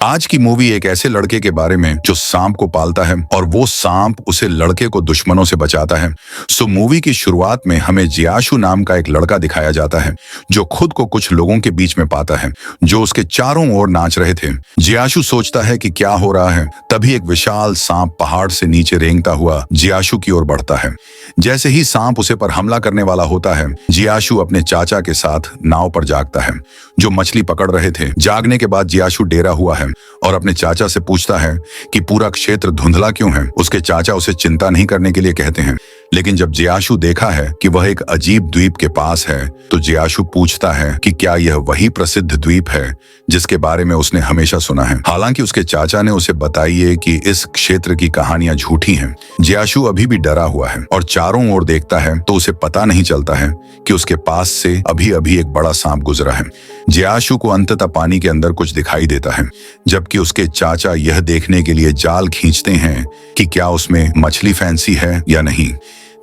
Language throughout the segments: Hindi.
आज की मूवी एक ऐसे लड़के के बारे में जो सांप को पालता है और वो सांप उसे लड़के को दुश्मनों से बचाता है। सो मूवी की शुरुआत में हमें जियाशु नाम का एक लड़का दिखाया जाता है जो खुद को कुछ लोगों के बीच में पाता है जो उसके चारों ओर नाच रहे थे। जियाशु सोचता है कि क्या हो रहा है, तभी एक विशाल सांप पहाड़ से नीचे रेंगता हुआ जियाशु की ओर बढ़ता है। जैसे ही सांप उसे पर हमला करने वाला होता है, जियाशु अपने चाचा के साथ नाव पर जागता है जो मछली पकड़ रहे थे। जागने के बाद जियाशु डेरा हुआ है और अपने चाचा से पूछता है कि पूरा क्षेत्र धुंधला क्यों है। उसके चाचा उसे चिंता नहीं करने के लिए कहते हैं, लेकिन जब जियाशु देखा है कि वह एक अजीब द्वीप के पास है तो जियाशु पूछता है कि क्या यह वही प्रसिद्ध द्वीप है जिसके बारे में उसने हमेशा सुना है। हालांकि उसके चाचा ने उसे बताई है कि इस क्षेत्र की कहानियां झूठी हैं। जियाशु अभी भी डरा हुआ है और चारों ओर देखता है तो उसे पता नहीं चलता है कि उसके पास से अभी अभी एक बड़ा सांप गुजरा है। जियाशु को अंततः पानी के अंदर कुछ दिखाई देता है, जबकि उसके चाचा यह देखने के लिए जाल खींचते हैं कि क्या उसमें मछली फैंसी है या नहीं।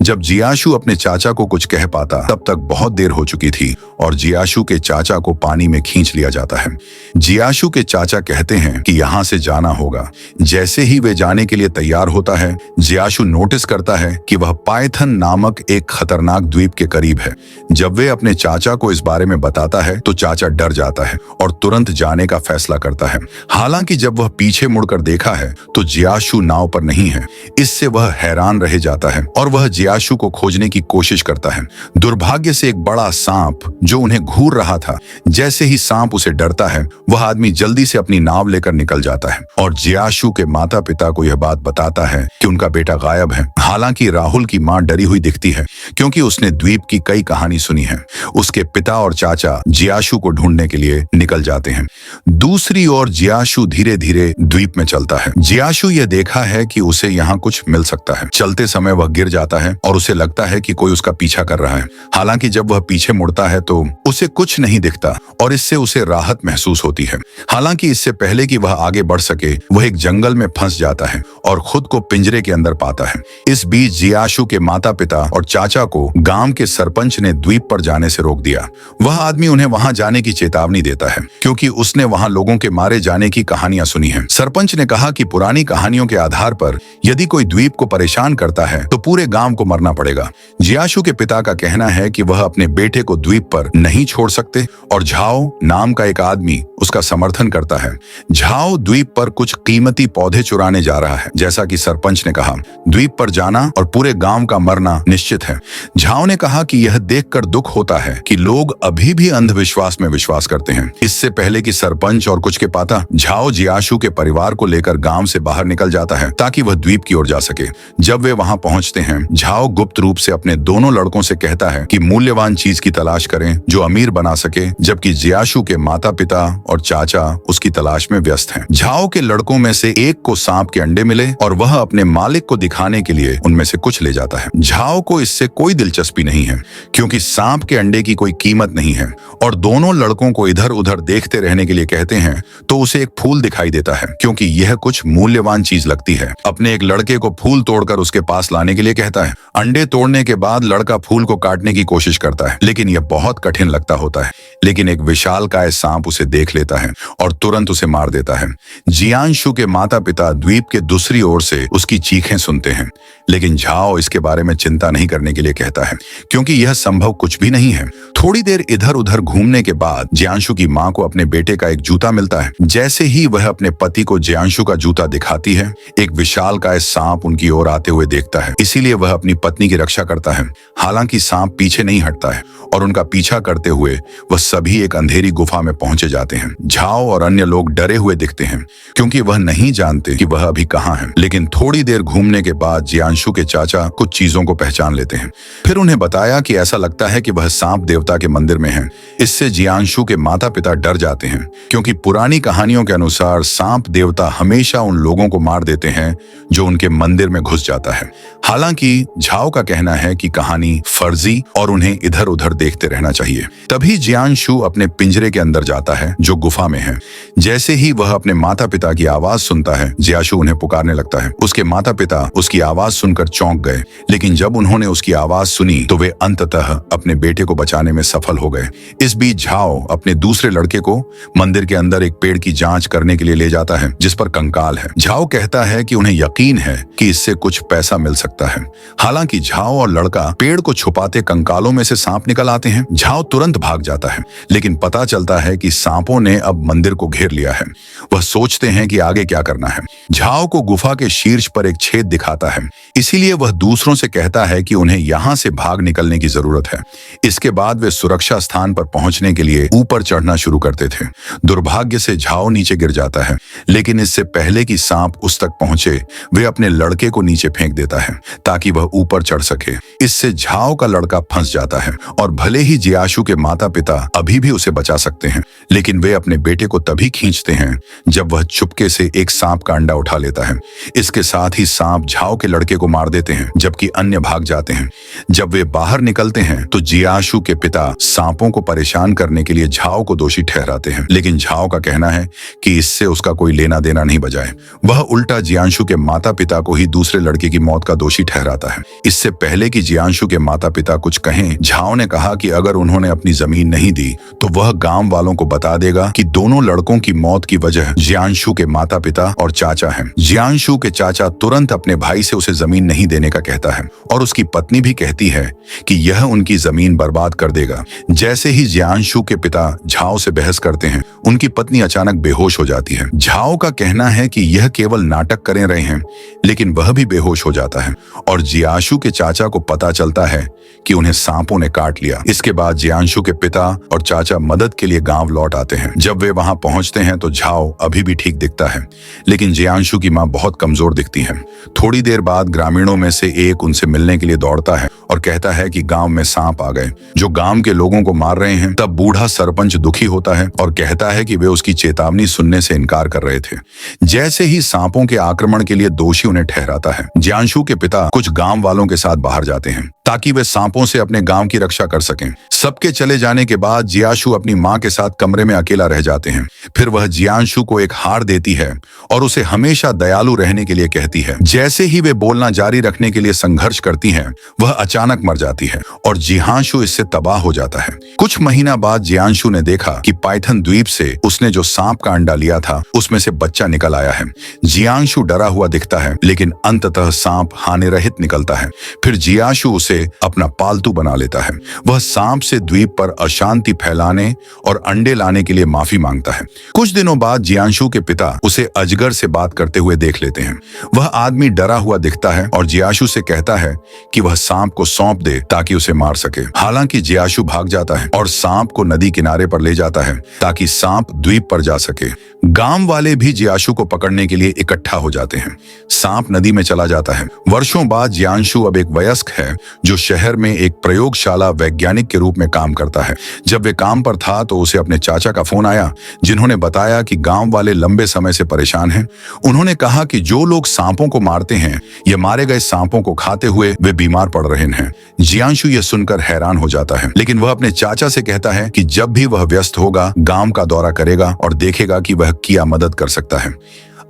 जब जियाशु अपने चाचा को कुछ कह पाता तब तक बहुत देर हो चुकी थी और जियाशु के चाचा को पानी में खींच लिया जाता है। जियाशु के चाचा कहते हैं कि यहाँ से जाना होगा। जैसे ही वे जाने के लिए तैयार होता है, जियाशु नोटिस करता है कि वह पाइथन नामक एक खतरनाक द्वीप के करीब है। जब वे अपने चाचा को इस बारे में बताता है तो चाचा डर जाता है और तुरंत जाने का फैसला करता है। हालांकि जब वह पीछे मुड़कर देखा है तो जियाशु नाव पर नहीं है। इससे वह हैरान रह जाता है और वह जियाशु को खोजने की कोशिश करता है। दुर्भाग्य से एक बड़ा सांप जो उन्हें घूर रहा था, जैसे ही सांप उसे डरता है वह आदमी जल्दी से अपनी नाव लेकर निकल जाता है और जियाशु के माता पिता को यह बात बताता है कि उनका बेटा गायब है। हालांकि राहुल की मां डरी हुई दिखती है क्योंकि उसने द्वीप की कई कहानी सुनी है। उसके पिता और चाचा जियाशु को ढूंढने के लिए निकल जाते हैं। दूसरी ओर जियाशु धीरे धीरे द्वीप में चलता है। जियाशु यह देखा है कि उसे यहाँ कुछ मिल सकता है। चलते समय वह गिर जाता है और उसे लगता है कि कोई उसका पीछा कर रहा है। हालांकि जब वह पीछे मुड़ता है तो उसे कुछ नहीं दिखता और इससे उसे राहत महसूस होती है। हालांकि इससे पहले कि वह आगे बढ़ सके वह एक जंगल में फंस जाता है और खुद को पिंजरे के अंदर पाता है। इस बीच जियाशु के माता पिता और चाचा को गांव के सरपंच ने द्वीप पर जाने से रोक दिया। वह आदमी उन्हें वहां जाने की चेतावनी देता है क्योंकि उसने वहां लोगों के मारे जाने की कहानियां सुनी हैं। सरपंच ने कहा कि पुरानी कहानियों के आधार पर यदि कोई द्वीप को परेशान करता है तो पूरे गांव को मरना पड़ेगा। जियाशु के पिता का कहना है कि वह अपने बेटे को द्वीप पर नहीं छोड़ सकते और झाओ नाम का एक आदमी उसका समर्थन करता है। झाओ द्वीप पर कुछ कीमती पौधे चुराने जा रहा है। जैसा कि सरपंच ने कहा, द्वीप पर जाना और पूरे गांव का मरना निश्चित है। झाओ ने कहा कि यह देखकर दुख होता है कि लोग अभी भी अंधविश्वास में विश्वास करते हैं। इससे पहले कि सरपंच और कुछ के पाता, झाओ जियाशु के परिवार को लेकर गांव से बाहर निकल जाता है ताकि वह द्वीप की ओर जा सके। जब वे वहां पहुंचते हैं, झाओ गुप्त रूप से अपने दोनों लड़कों से कहता है कि मूल्यवान चीज की तलाश करें जो अमीर बना सके, जबकि जियाशु के माता पिता और चाचा उसकी तलाश में व्यस्त हैं। झाओ के लड़कों में से एक को सांप के अंडे मिले और वह अपने मालिक को दिखाने के लिए उनमें से कुछ ले जाता है। झाओ को इससे कोई दिलचस्पी नहीं है क्योंकि सांप के अंडे की कोई कीमत नहीं है और दोनों लड़कों को इधर उधर देखते रहने के लिए कहते हैं तो उसे एक फूल दिखाई देता है क्योंकि यह कुछ मूल्यवान चीज लगती है। अपने एक लड़के को फूल तोड़कर उसके पास लाने के लिए कहता है। अंडे तोड़ने के बाद लड़का फूल को काटने की कोशिश करता है, लेकिन यह बहुत कठिन लगता होता है। लेकिन एक विशालकाय सांप उसे देख लेता है और तुरंत उसे मार देता है। जियाशु के माता पिता द्वीप के दूसरी ओर से उसकी चीखें सुनते हैं, लेकिन झाओ इसके बारे में चिंता नहीं करने के लिए कहता है क्योंकि यह संभव कुछ भी नहीं है। थोड़ी देर इधर उधर घूमने के बाद जियाशु की मां को अपने बेटे का एक जूता मिलता है। जैसे ही वह अपने पति को जियाशु का जूता दिखाती है, एक विशालकाय सांप उनकी ओर आते हुए देखता है, इसीलिए वह अपनी पत्नी की रक्षा करता है। हालांकि सांप पीछे नहीं हटता है और उनका पीछा करते हुए वह सभी एक अंधेरी गुफा में पहुंचे जाते हैं। झाओ और अन्य लोग डरे हुए दिखते हैं क्योंकि वह नहीं जानते कि वह अभी कहाँ है। लेकिन थोड़ी देर घूमने के बाद जियाशु के चाचा कुछ चीजों को पहचान लेते हैं। फिर उन्हें बताया कि ऐसा लगता है कि वह सांप देवता के मंदिर में है। इससे जियाशु के माता पिता डर जाते हैं क्योंकि पुरानी कहानियों के अनुसार सांप देवता हमेशा उन लोगों को मार देते हैं जो उनके मंदिर में घुस जाता है। हालांकि झाओ का कहना है कि कहानी फर्जी और उन्हें इधर उधर देखते रहना चाहिए। तभी जियांशु अपने पिंजरे के अंदर जाता है जो गुफा में है। जैसे ही वह अपने माता पिता की आवाज सुनता है, जियांशु उन्हें पुकारने लगता है। उसके माता पिता उसकी आवाज सुनकर चौंक गए, लेकिन जब उन्होंने उसकी आवाज सुनी तो वे अंततः अपने बेटे को बचाने में सफल हो गए। इस बीच झाओ अपने दूसरे लड़के को मंदिर के अंदर एक पेड़ की जांच करने के लिए ले जाता है जिस पर कंकाल है। झाओ कहता है कि उन्हें यकीन है कि इससे कुछ पैसा मिल सकता है। हालांकि झाओ और लड़का पेड़ को छुपाते कंकालों में से सांप निकल आते हैं। झाओ तुरंत भाग जाता है, लेकिन पता चलता है कि सांपों ने अब मंदिर को घेर लिया है। वह सोचते हैं कि आगे क्या करना है। झाओ को गुफा के शीर्ष पर एक छेद दिखाता है, इसीलिए वह दूसरों से कहता है कि उन्हें यहाँ से भाग निकलने की जरूरत है। इसके बाद वे सुरक्षा स्थान पर पहुंचने के लिए ऊपर चढ़ना शुरू करते थे। दुर्भाग्य से झाओ नीचे गिर जाता है, लेकिन इससे पहले कि सांप उस तक पहुंचे, वे अपने लड़के को नीचे फेंक देता है ताकि वह ऊपर चढ़ सके। इससे झाओ का लड़का फंस जाता है और भले ही जियांशु के माता पिता अभी भी उसे बचा सकते हैं, लेकिन वे अपने बेटे को तभी खींचते हैं जब वह चुपके से एक सांप का अंडा उठा लेता है। इसके साथ ही सांप झाओ के लड़के को मार देते हैं, जबकि अन्य भाग जाते हैं। जब वे बाहर निकलते हैं तो जियांशु के पिता सांपों को परेशान करने के लिए झाओ को दोषी ठहराते हैं, लेकिन झाओ का कहना है कि इससे उसका कोई लेना देना नहीं बजाए। वह उल्टा जियांशु के माता पिता को ही दूसरे लड़के की मौत का दोषी ठहराता है। इससे पहले कि जियांशु के माता पिता कुछ कहें, झाओ ने कहा कि अगर उन्होंने अपनी जमीन नहीं दी तो वह गांव वालों को बता देगा कि दोनों लड़कों की मौत की वजह जियांशु के माता पिता और चाचा हैं। जियांशु के चाचा तुरंत अपने भाई से उसे जमीन नहीं देने का कहता है और उसकी पत्नी भी कहती है कि यह उनकी जमीन बर्बाद कर देगा। जैसे ही जियांशु के पिता झाओ से बहस करते हैं, उनकी पत्नी अचानक बेहोश हो जाती है। झाओ का कहना है कि यह केवल नाटक कर रहे हैं, लेकिन वह भी बेहोश हो जाता है और जियांशु के चाचा को पता चलता है कि उन्हें सांपों ने काट लिया। इसके बाद जियांशु के पिता और चाचा मदद के लिए गांव लौट आते हैं। जब वे वहां पहुंचते हैं तो झाओ अभी भी ठीक दिखता है, लेकिन जियांशु की मां बहुत कमजोर दिखती है। थोड़ी देर बाद ग्रामीणों में से एक उनसे मिलने के लिए दौड़ता है और कहता है कि गांव में सांप आ गए जो गांव के लोगों को मार रहे हैं। तब बूढ़ा सरपंच दुखी होता है और कहता है कि वे उसकी चेतावनी सुनने से इनकार कर रहे थे। जैसे ही सांपों के आक्रमण के लिए दोषी उन्हें ठहराता है, जियांशु के पिता कुछ गांव वालों के साथ बाहर जाते हैं ताकि वे सांपों से अपने गांव की रक्षा कर सकें। सबके चले जाने के बाद जियांशु अपनी मां के साथ कमरे में अकेला रह जाते हैं। फिर वह जियांशु को एक हार देती है और उसे हमेशा दयालु रहने के लिए कहती है। जैसे ही वे बोलना जारी रखने के लिए संघर्ष करती हैं, वह अचानक मर जाती है और जियांशु इससे तबाह हो जाता है। कुछ महीना बाद जियांशु ने देखा कि पाइथन द्वीप से उसने जो सांप का अंडा लिया था उसमें से बच्चा निकल आया है। जियांशु डरा हुआ दिखता है, लेकिन अंततः सांप हानि रहित निकलता है। फिर जियांशु उसे अपना पालतू बना लेता है। वह सांप से द्वीप पर अशांति फैलाने और अंडे लाने के लिए माफी मांगता है। कुछ दिनों बाद जियांशु के पिता उसे अजगर से बात करते हुए देख लेते हैं। वह आदमी डरा हुआ दिखता है और जियांशु से कहता है कि वह सांप को सौंप दे ताकि उसे मार सके। हालांकि जियांशु भाग जाता है और सांप को नदी किनारे पर ले जाता है ताकि सांप द्वीप पर जा सके। गांव वाले भी जियांशु को पकड़ने के लिए इकट्ठा हो जाते हैं। सांप नदी में चला जाता है। वर्षों बाद जियांशु अब एक वयस्क है जो शहर में एक प्रयोगशाला वैज्ञानिक के रूप में काम करता है। जब वे काम पर था तो उसे अपने चाचा का फोन आया, जिन्होंने बताया कि गांव वाले लंबे समय से परेशान हैं। उन्होंने कहा कि जो लोग सांपों को मारते हैं या मारे गए सांपों को खाते हुए वे बीमार पड़ रहे हैं। जियांशु यह सुनकर हैरान हो जाता है, लेकिन वह अपने चाचा से कहता है कि जब भी वह व्यस्त होगा गांव का दौरा करेगा और देखेगा कि वह क्या मदद कर सकता है।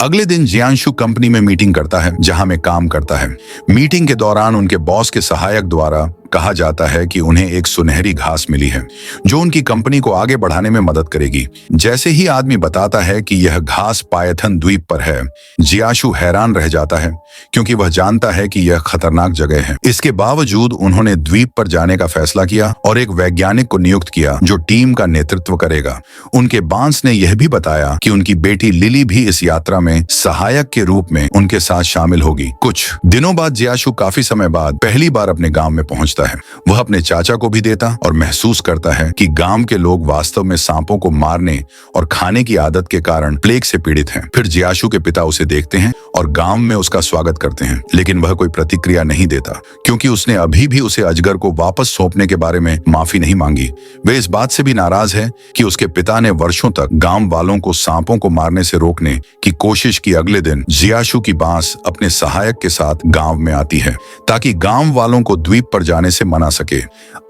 अगले दिन जियांशु कंपनी में मीटिंग करता है जहां में काम करता है। मीटिंग के दौरान उनके बॉस के सहायक द्वारा कहा जाता है कि उन्हें एक सुनहरी घास मिली है जो उनकी कंपनी को आगे बढ़ाने में मदद करेगी। जैसे ही आदमी बताता है कि यह घास पायथन द्वीप पर है, जियांशु हैरान रह जाता है क्योंकि वह जानता है कि यह खतरनाक जगह है। इसके बावजूद उन्होंने द्वीप पर जाने का फैसला किया और एक वैज्ञानिक को नियुक्त किया जो टीम का नेतृत्व करेगा। उनके बॉस ने यह भी बताया कि उनकी बेटी लिली भी इस यात्रा में सहायक के रूप में उनके साथ शामिल होगी। कुछ दिनों बाद जियांशु काफी समय बाद पहली बार अपने गांव में पहुंचता पहुंचता है। वह अपने चाचा को भी देता और महसूस करता है कि गांव के लोग वास्तव में सांपों को मारने और खाने की आदत के कारण प्लेग से पीड़ित हैं। फिर जियाशु के पिता उसे देखते हैं और गांव में उसका स्वागत करते हैं, लेकिन वह कोई प्रतिक्रिया नहीं देता क्योंकि उसने अभी भी उसे अजगर को वापस सौंपने के बारे में माफी नहीं मांगी। वे इस बात से भी नाराज है कि उसके पिता ने वर्षों तक गांव वालों को सांपों को मारने से रोकने की कोशिश की। अगले दिन जियाशु की बांस अपने सहायक के साथ गांव में आती है ताकि गांव वालों को द्वीप पर जाने से मना सके।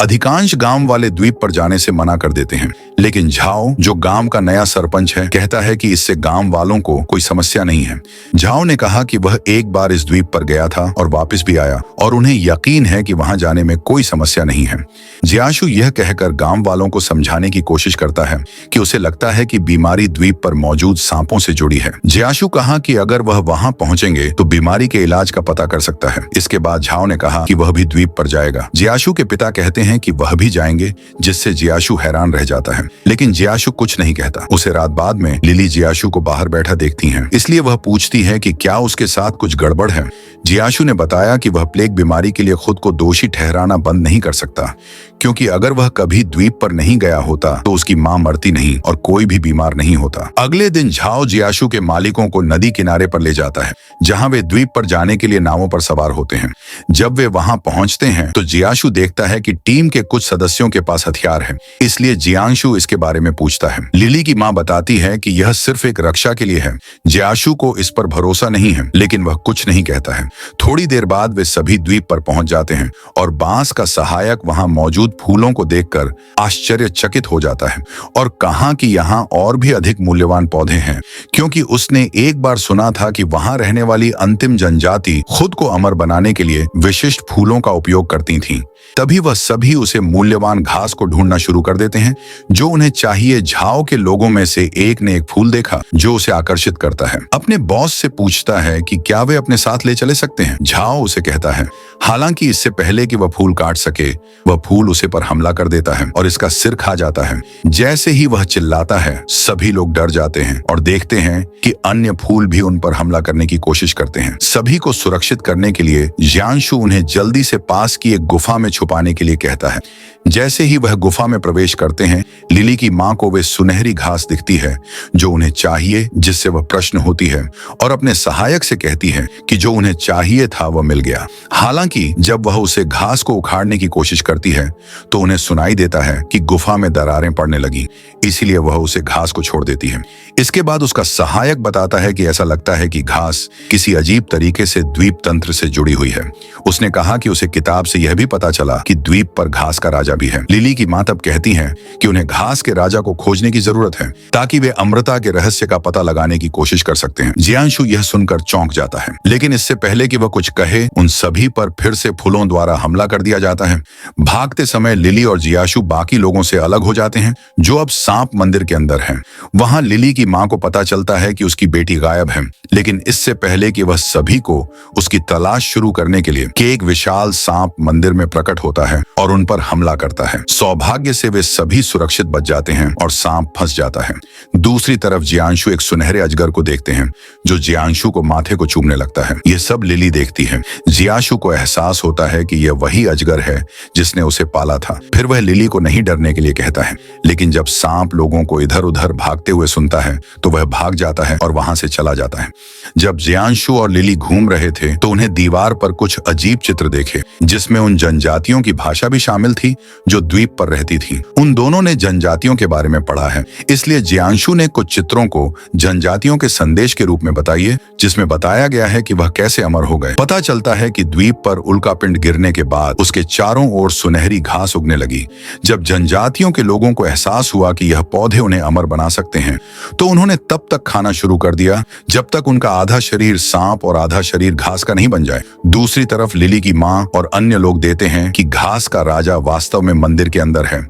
अधिकांश गांव वाले द्वीप पर जाने से मना कर देते हैं, लेकिन झाओ, जो गांव का नया सरपंच है, कहता है कि इससे गांव वालों को कोई समस्या नहीं है। झाओ ने कहा कि वह एक बार इस द्वीप पर गया था और वापस भी आया और उन्हें यकीन है कि वहां जाने में कोई समस्या नहीं है। जियाशु यह कहकर गांव वालों को समझाने की कोशिश करता है कि उसे लगता है कि बीमारी द्वीप पर मौजूद सांपों से जुड़ी है। जियाशु कहा कि अगर वह वहां पहुंचेंगे तो बीमारी के इलाज का पता कर सकता है। इसके बाद झाओ ने कहा कि वह भी द्वीप पर जाएगा। जियाशु के पिता कहते हैं कि वह भी जाएंगे, जिससे जियाशु हैरान रह जाता है, लेकिन जियाशु कुछ नहीं कहता। उसे रात बाद में लिली जियाशु को बाहर बैठा देखती हैं, इसलिए वह पूछती है कि क्या उसके साथ कुछ गड़बड़ है। जियाशु ने बताया कि वह प्लेग बीमारी के लिए खुद को दोषी ठहराना बंद नहीं कर सकता, क्योंकि अगर वह कभी द्वीप पर नहीं गया होता तो उसकी मां मरती नहीं और कोई भी बीमार नहीं होता। अगले दिन झाओ जियाशु के मालिकों को नदी किनारे पर ले जाता है, जहां वे द्वीप पर जाने के लिए नावों पर सवार होते हैं। जब वे वहां पहुंचते हैं तो जियाशु देखता है कि टीम के कुछ सदस्यों के पास हथियार है, इसलिए जियांशु इसके बारे में पूछता है। लिली की मां बताती है कि यह सिर्फ एक रक्षा के लिए है। जियाशु को इस पर भरोसा नहीं है, लेकिन वह कुछ नहीं कहता है। थोड़ी देर बाद वे सभी द्वीप पर पहुंच जाते हैं और बांस का सहायक वहां मौजूद फूलों को देखकर आश्चर्यचकित हो जाता है और कहा कि यहाँ और भी अधिक मूल्यवान पौधे हैं, क्योंकि उसने एक बार सुना था कि वहां रहने वाली अंतिम जनजाति खुद को अमर बनाने के लिए विशिष्ट फूलों का उपयोग करती थीं। तभी वह सभी उसे मूल्यवान घास को ढूंढना शुरू कर देते हैं जो उन्हें चाहिए। झाओ के लोगों में से एक ने एक फूल देखा जो उसे आकर्षित करता है। अपने बॉस से पूछता है कि क्या वे अपने साथ ले चले सकते हैं। झाओ उसे कहता है। हालांकि इससे पहले कि वह फूल काट सके, वह फूल उसे पर हमला कर देता है और इसका सिर खा जाता है। जैसे ही वह चिल्लाता है, सभी लोग डर जाते हैं और देखते हैं कि अन्य फूल भी उन पर हमला करने की कोशिश करते हैं। सभी को सुरक्षित करने के लिए जियांशु उन्हें जल्दी से पास की एक गुफा में छुपाने के लिए कहता है। जैसे ही वह गुफा में प्रवेश करते हैं, लिली की मां को वे सुनहरी घास दिखती है जो उन्हें चाहिए, जिससे वह प्रश्न होती है और अपने सहायक से कहती है कि जो उन्हें चाहिए था वह मिल गया। हालांकि जब वह उसे घास को उखाड़ने की कोशिश करती है तो उन्हें सुनाई देता है कि गुफा में दरारें पड़ने लगी, इसीलिए वह उसे घास को छोड़ देती है। इसके बाद उसका सहायक बताता है कि ऐसा लगता है कि घास किसी अजीब तरीके से द्वीप तंत्र से जुड़ी हुई है। उसने कहा कि उसे किताब से यह भी पता चला कि द्वीप पर घास का राजा भी है। लिली की मां तब कहती हैं कि उन्हें घास के राजा को खोजने की जरूरत है ताकि वे अमृता के रहस्य का पता लगाने की कोशिश कर सकते हैं। जियांशु यह सुनकर चौंक जाता है, लेकिन इससे पहले कि वह कुछ कहे, उन सभी पर फिर से फूलों द्वारा हमला कर दिया जाता है। भागते समय लिली और जियाशु बाकी लोगों से अलग हो जाते हैं जो अब सांप मंदिर के अंदर हैं। वहां लिली की मां को पता चलता है कि उसकी बेटी गायब है, लेकिन इससे पहले कि वह सभी को उसकी तलाश शुरू करने के लिए एक विशाल सांप मंदिर में प्रकट होता है और उन पर हमला करता है। सौभाग्य से वे सभी सुरक्षित बच जाते हैं और सांप फंस जाता है। दूसरी तरफ जियांशु एक सुनहरे अजगर को देखते हैं जो जियांशु को माथे को चूमने लगता है। यह सब लिली देखती है। जियांशु को एहसास होता है कि यह वही अजगर है जिसने उसे पाला था। फिर वह लिली को नहीं डरने के लिए कहता है, लेकिन जब सांप लोगों को इधर उधर भागते हुए सुनता है तो वह भाग जाता है और वहां से चला जाता है। जब जियांशु और लिली घूम रहे थे तो उन्हें दीवार पर कुछ अजीब चित्र देखे, जिसमें उन जनजातियों की भाषा भी शामिल थी जो द्वीप पर रहती थी। उन दोनों ने जनजातियों के बारे में पढ़ा है, इसलिए जियांशु ने कुछ चित्रों को जनजातियों के संदेश के रूप में बताइए, जिसमें बताया गया है कि वह कैसे अमर हो गए। पता चलता है कि द्वीप पर उल्कापिंड गिरने के बाद उसके चारों ओर सुनहरी घास उगने लगी। जब जनजातियों के लोगों को एहसास हुआ कि यह पौधे उन्हें अमर बना सकते हैं, तो उन्होंने तब तक खाना शुरू कर दिया जब तक उनका आधा शरीर सांप और आधा शरीर घास का नहीं बन जाए। दूसरी तरफ लिली की मां और अन्य लोग देते हैं कि घास का राजा वास्तव में मंदिर के अंदर है।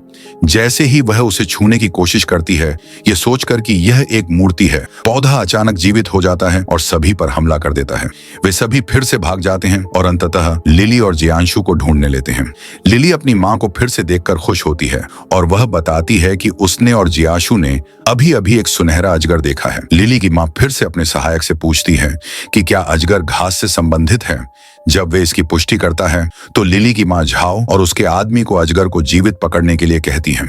जैसे ही वह उसे छूने की कोशिश करती है, ये सोचकर कि यह एक मूर्ति है, पौधा अचानक जीवित हो जाता है और सभी पर हमला कर देता है। वे सभी फिर से भाग जाते हैं और अंततः लिली और जियांशु को ढूंढने लेते हैं। लिली अपनी मां को फिर से देखकर खुश होती है और वह बताती है कि उसने और जियांशु ने अभी अभी एक सुनहरा अजगर देखा है। लिली की मां फिर से अपने सहायक से पूछती है कि क्या अजगर घास से संबंधित है। जब वे इसकी पुष्टि करता है तो लिली की माँ झाओ और उसके आदमी को अजगर को जीवित पकड़ने के लिए कहती है।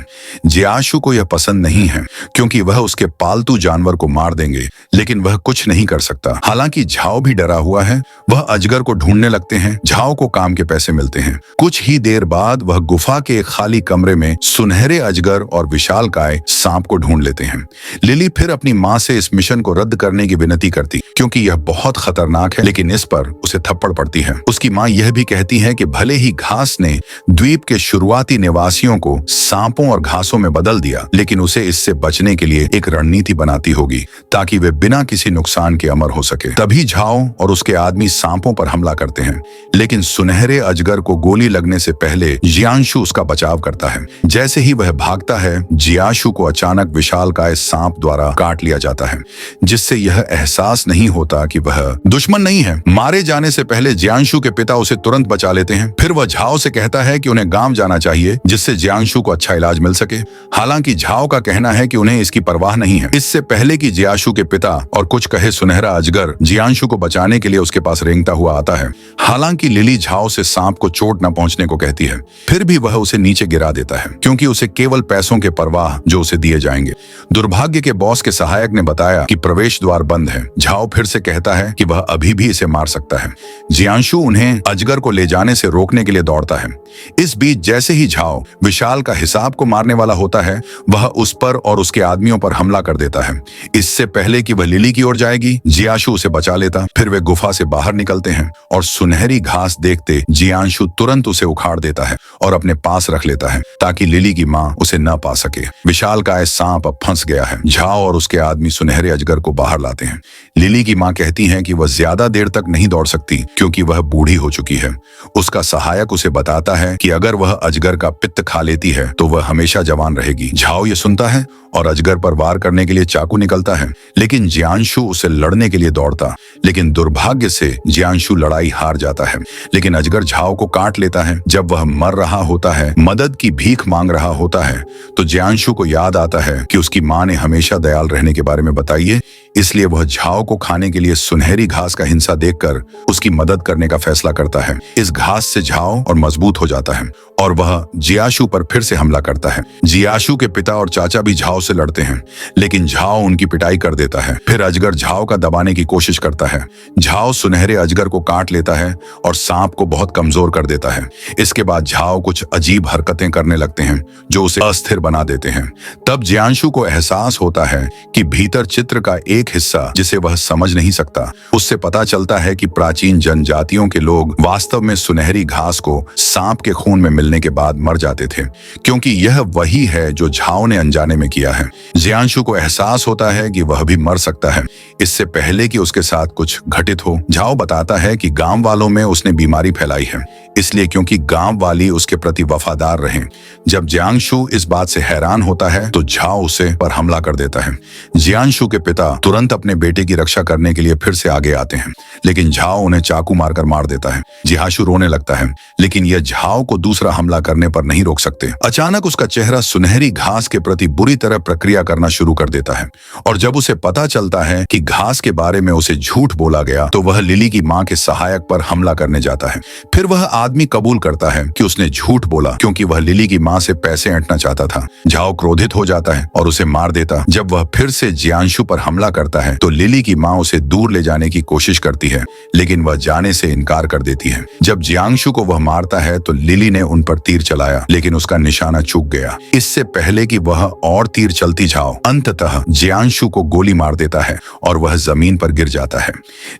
जियाशु को यह पसंद नहीं है क्योंकि वह उसके पालतू जानवर को मार देंगे, लेकिन वह कुछ नहीं कर सकता। हालांकि झाओ भी डरा हुआ है। वह अजगर को ढूंढने लगते हैं। झाओ को काम के पैसे मिलते हैं। कुछ ही देर बाद वह गुफा के एक खाली कमरे में सुनहरे अजगर और विशालकाय सांप को ढूंढ लेते हैं। लिली फिर अपनी माँ से इस मिशन को रद्द करने की विनती करती क्योंकि यह बहुत खतरनाक है, लेकिन इस पर उसे थप्पड़ पड़ती है। उसकी माँ यह भी कहती है कि भले ही घास ने द्वीप के शुरुआती निवासियों को सांपों और घासों में बदल दिया, लेकिन उसे इससे बचने के लिए एक रणनीति बनाती होगी ताकि वे बिना किसी नुकसान के अमर हो सके। तभी झाओ और उसके आदमी सांपों पर हमला करते हैं, लेकिन सुनहरे अजगर को गोली लगने से पहले जियांशु उसका बचाव करता है। जैसे ही वह भागता है, जियाशु को अचानक विशालकाय सांप द्वारा काट लिया जाता है, जिससे यह एहसास नहीं होता कि वह दुश्मन नहीं है। मारे जाने से पहले जियांशु के पिता उसे तुरंत बचा लेते हैं। फिर वह झाओ से कहता है कि उन्हें गांव जाना चाहिए जिससे जियांशु को अच्छा इलाज मिल सके। हालांकि झाओ का कहना है कि उन्हें इसकी परवाह नहीं है। इससे पहले कि जियाशु के पिता और कुछ कहे सुनहरा अजगर जियांशु को बचाने के लिए उसके पास रेंगता हुआ आता है। हालांकि लिली झाओ से सांप को चोट न पहुंचने को कहती है, फिर भी वह उसे नीचे गिरा देता है क्योंकि उसे केवल पैसों के परवाह जो उसे दिए जाएंगे। दुर्भाग्य के बॉस के सहायक ने बताया कि प्रवेश द्वार बंद है। झाओ फिर से कहता है कि वह अभी भी इसे मार सकता है। जियांशु उन्हें अजगर को ले जाने से रोकने के लिए दौड़ता है। इस बीच जैसे ही झाओ विशाल का हिसाब को मारने वाला होता है, वह उस पर और उसके आदमियों पर हमला कर देता है। इससे पहले कि वह लिली की ओर जाएगी, जियांशु उसे बचा लेता। फिर वे गुफा से बाहर निकलते हैं और सुनहरी घास देखते जियांशु तुरंत उसे उखाड़ देता है और अपने पास रख लेता है ताकि लिली की माँ उसे न पा सके। विशालकाय सांप अब फंस गया है। झाओ और उसके आदमी सुनहरे अजगर को बाहर लाते हैं। लिली की माँ कहती है कि वह ज्यादा देर तक नहीं दौड़ सकती क्योंकि वह बूढ़ी हो चुकी है। उसका सहायक उसे बताता है कि अगर वह अजगर का पित्त खा लेती है तो वह हमेशा जवान रहेगी। झाओ ये सुनता है और अजगर पर वार करने के लिए चाकू निकलता है, लेकिन जियांशु उसे लड़ने के लिए दौड़ता, लेकिन दुर्भाग्य से जियांशु लड़ाई हार जाता है। लेकिन अजगर झाओ को काट लेता है। जब वह मर रहा होता है, मदद की भीख मांग रहा होता है, तो जियांशु को याद आता है कि उसकी माँ ने हमेशा दयाल रहने के बारे में बताई है। इसलिए वह झाओ को खाने के लिए सुनहरी घास का हिंसा देखकर उसकी मदद करने का फैसला करता है। इस घास से झाओ और मजबूत हो जाता है और वह जियाशु पर फिर से हमला करता है। जियाशु के पिता और चाचा भी झाओ से लड़ते हैं, लेकिन झाओ उनकी पिटाई कर देता है। फिर अजगर झाओ का दबाने की कोशिश करता है। झाओ सुनहरे अजगर को काट लेता है और सांप को बहुत कमजोर कर देता है। इसके बाद झाओ कुछ अजीब हरकतें करने लगते हैं जो उसे अस्थिर बना देते हैं। तब जियांशु को एहसास होता है कि भीतर चित्र का एक हिस्सा जिसे वह समझ नहीं सकता। उससे पता चलता है कि प्राचीन जनजातियों के लोग वास्तव में सुनहरी घास को सांप के खून में मिलने के बाद मर जाते थे, क्योंकि यह वही है जो झाओ ने अनजाने में किया है। जियांशु को एहसास होता है कि वह भी मर सकता है इससे पहले कि उसके साथ कुछ घटित हो। झाओ बताता है कि गांव वालों में उसने बीमारी फैलाई है, इसलिए क्योंकि गांव वाली उसके प्रति वफादार रहें। जब जियांशु इस बात से हैरान होता है तो झाओ उसे पर हमला कर देता है। जियांशु के पिता तुरंत अपने बेटे की रक्षा करने के लिए फिर से आगे आते हैं, लेकिन झाओ उन्हें चाकू मारकर मार देता है। जियांशु रोने लगता है, लेकिन यह झाओ को दूसरा हमला करने पर नहीं रोक सकते। अचानक उसका चेहरा सुनहरी घास के प्रति बुरी तरह प्रक्रिया करना शुरू कर देता है और जब उसे पता चलता है कि घास के बारे में उसे झूठ बोला गया तो वह लिली की मां के सहायक पर हमला करने जाता है। फिर वह आदमी कबूल करता है कि उसने झूठ बोला क्योंकि वह लिली की मां से पैसे ऐंठना चाहता था। झाओ क्रोधित हो जाता है और उसे मार देता। जब वह फिर से जियांशु पर हमला करता है तो लिली की मां उसे दूर ले जाने की कोशिश करती है, लेकिन वह जाने से इनकार कर देती है। जब जियांशु को वह मारता है तो लिली ने उन पर तीर चलाया, लेकिन उसका निशाना चूक गया। इससे पहले कि वह और तीर चलती झाओ अंततः जियांशु को गोली मार देता है और वह जमीन पर गिर जाता है।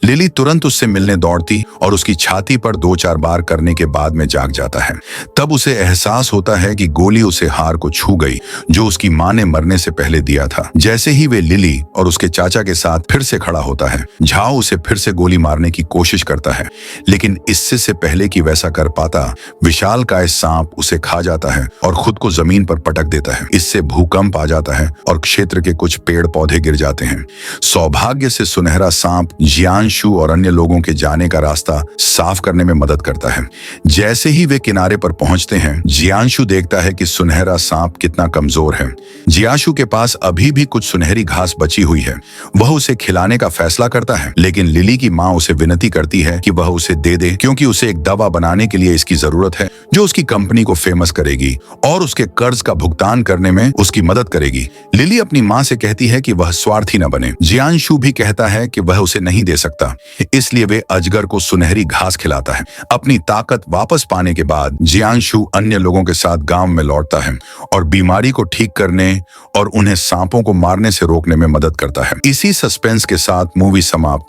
लिली तुरंत उससे मिलने दौड़ती और उसकी छाती पर 2-4 बार करने के बाद में जाग जाता है। तब उसे एहसास होता है कि गोली उसे हार को छू गई जो उसकी मां ने मरने से पहले दिया था। जैसे ही वे लिली और उसके चाचा के साथ फिर से खड़ा होता है, झाओ उसे फिर से गोली मारने की कोशिश करता है, लेकिन इससे से पहले कि वैसा कर पाता, विशालकाय सांप उसे खा जाता है और खुद को जमीन पर पटक देता है। इससे भूकंप आ जाता है और क्षेत्र के कुछ पेड़ पौधे गिर जाते हैं। सौभाग्य से सुनहरा सांप जियांशु और अन्य लोगों के जाने का रास्ता साफ करने में मदद करता है। जैसे ही वे किनारे पर पहुंचते हैं, जियांशु देखता है कि सुनहरा सांप कितना कमजोर है। जियांशु के पास अभी भी कुछ सुनहरी घास बची हुई है। वह उसे खिलाने का फैसला करता है, लेकिन लिली की माँ उसे विनती करती है कि वह उसे दे दे, क्योंकि उसे एक दवा बनाने के लिए इसकी जरूरत है जो उसकी कंपनी को फेमस करेगी और उसके कर्ज का भुगतान करने में उसकी मदद करेगी। लिली अपनी माँ से कहती है कि वह स्वार्थी न बने। जियांशु भी कहता है कि वह उसे नहीं दे सकता, इसलिए वे अजगर को सुनहरी घास खिलाता है। अपनी ताकत वापस पाने के बाद जियांशु अन्य लोगों के साथ गांव में लौटता है और बीमारी को ठीक करने और उन्हें सांपों को मारने से रोकने में मदद करता है। इसी सस्पेंस के साथ मूवी समाप्त।